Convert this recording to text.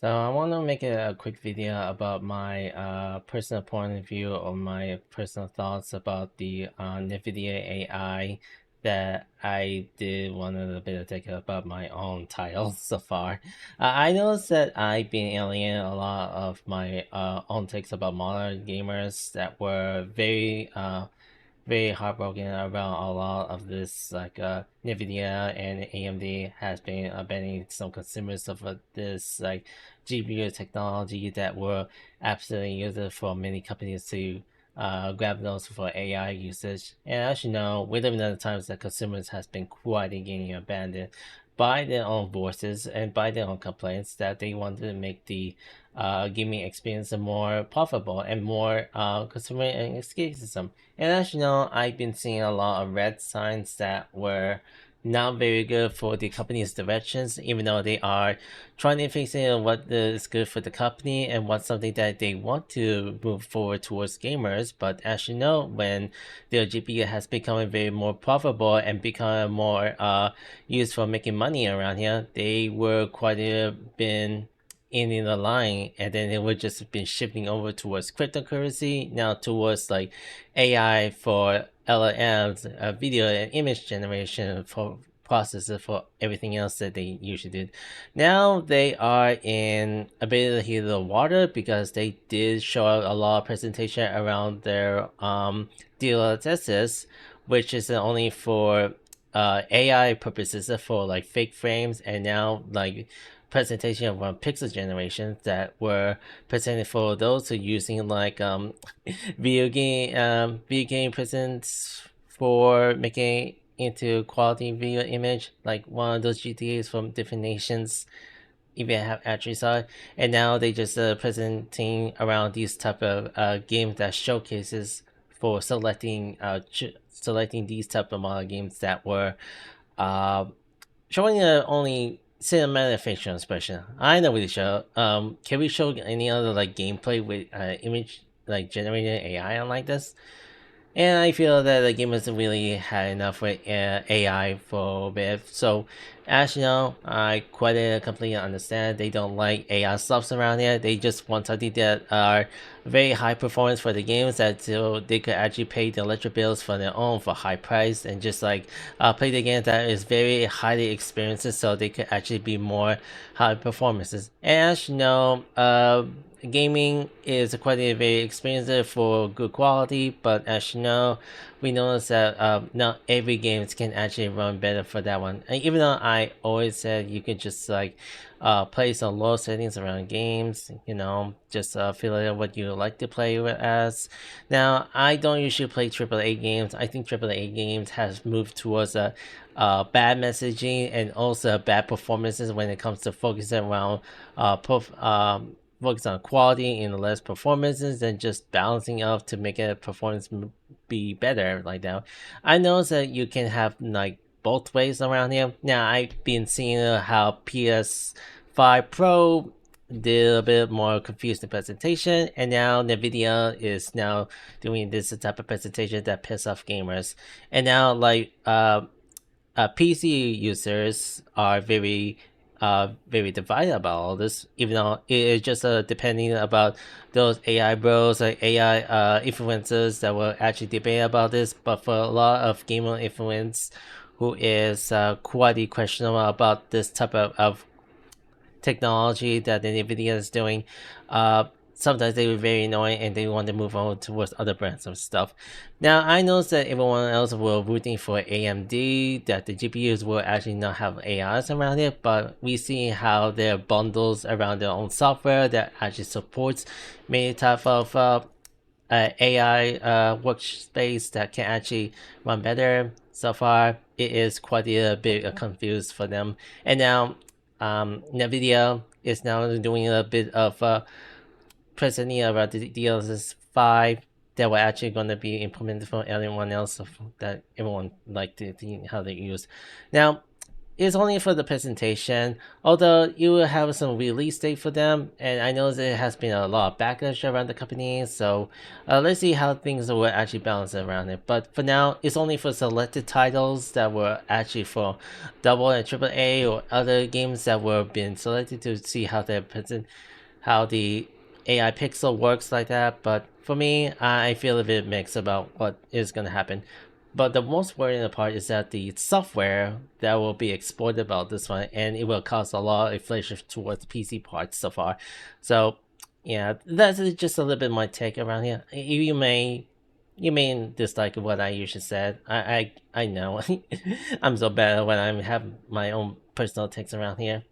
So I want to make a quick video about my personal point of view or my personal thoughts about the NVIDIA AI that I did want a little bit of take about my own titles so far. I noticed that I've been alienating a lot of my own takes about modern gamers that were very heartbroken about a lot of this Nvidia and AMD has been banning some consumers of this GPU technology that were absolutely used for many companies to grab those for AI usage. And as you know, we live in the times that consumers has been quietly getting abandoned by their own voices and by their own complaints that they wanted to make the gaming experience more profitable and more consumer escapism. And as you know, I've been seeing a lot of red signs that were not very good for the company's directions, even though they are trying to fix what is good for the company and what's something that they want to move forward towards gamers. But as you know, when their GPU has become very more profitable and become more used for making money around here, they were quite been in the line, and then it would just been shifting over towards cryptocurrency, now towards like AI for LLMs, video and image generation for processor for everything else that they usually did. Now they are in a bit of the heat of the water because they did show a lot of presentation around their DLSS, which is only for AI purposes for like fake frames, and now like presentation of pixel generations that were presented for those who are using like video game presents for making into quality video image, like one of those GTAs from different nations even have actually saw it. And now they just presenting around these type of games that showcases for selecting these type of model games that were uh showing only cinematic facial expression. I know we show. Can we show any other like gameplay with image like generated AI unlike this? And I feel that the game hasn't really had enough with AI for a bit. So, as you know, I quite completely understand they don't like AI stuffs around here. They just want something that are very high performance for the games that so they could actually pay the electric bills for their own for high price and just like play the game that is very highly experienced so they could actually be more high performances. And as you know, gaming is quite a very expensive for good quality, but as you know, we notice that not every game can actually run better for that one. And even though I always said you could just like play some low settings around games, just feel like what you like to play with as. Now, I don't usually play AAA games. I think AAA games has moved towards a bad messaging and also bad performances when it comes to focusing around focus on quality and less performances and just balancing out to make a performance be better like that. I know that you can have like both ways around here. Now I've been seeing how PS5 Pro did a bit more confusing presentation, and now NVIDIA is now doing this type of presentation that piss off gamers. And now like PC users are very divided about all this, even though it is just depending about those AI bros, like AI influencers that will actually debate about this. But for a lot of gamer influence who is quite questionable about this type of technology that the NVIDIA is doing, sometimes they were very annoying and they want to move on towards other brands of stuff. Now, I noticed that everyone else were rooting for AMD, that the GPUs will actually not have AIs around it, but we see how their bundles around their own software that actually supports many type of AI workspace that can actually run better. So far, it is quite a bit confused for them. And now, NVIDIA is now doing a bit of presenting about the DLSS 5 that were actually going to be implemented for everyone else that everyone liked to how they use. Now, it's only for the presentation. Although you will have some release date for them, and I know there has been a lot of backlash around the company. So let's see how things will actually balance around it. But for now, it's only for selected titles that were actually for double and triple A or other games that were being selected to see how they present, how the AI pixel works like that. But for me, I feel a bit mixed about what is going to happen. But the most worrying part is that the software that will be exported about this one, and it will cause a lot of inflation towards PC parts so far. So, yeah, that's just a little bit my take around here. You may dislike what I usually said. I know. I'm so bad when I have my own personal takes around here.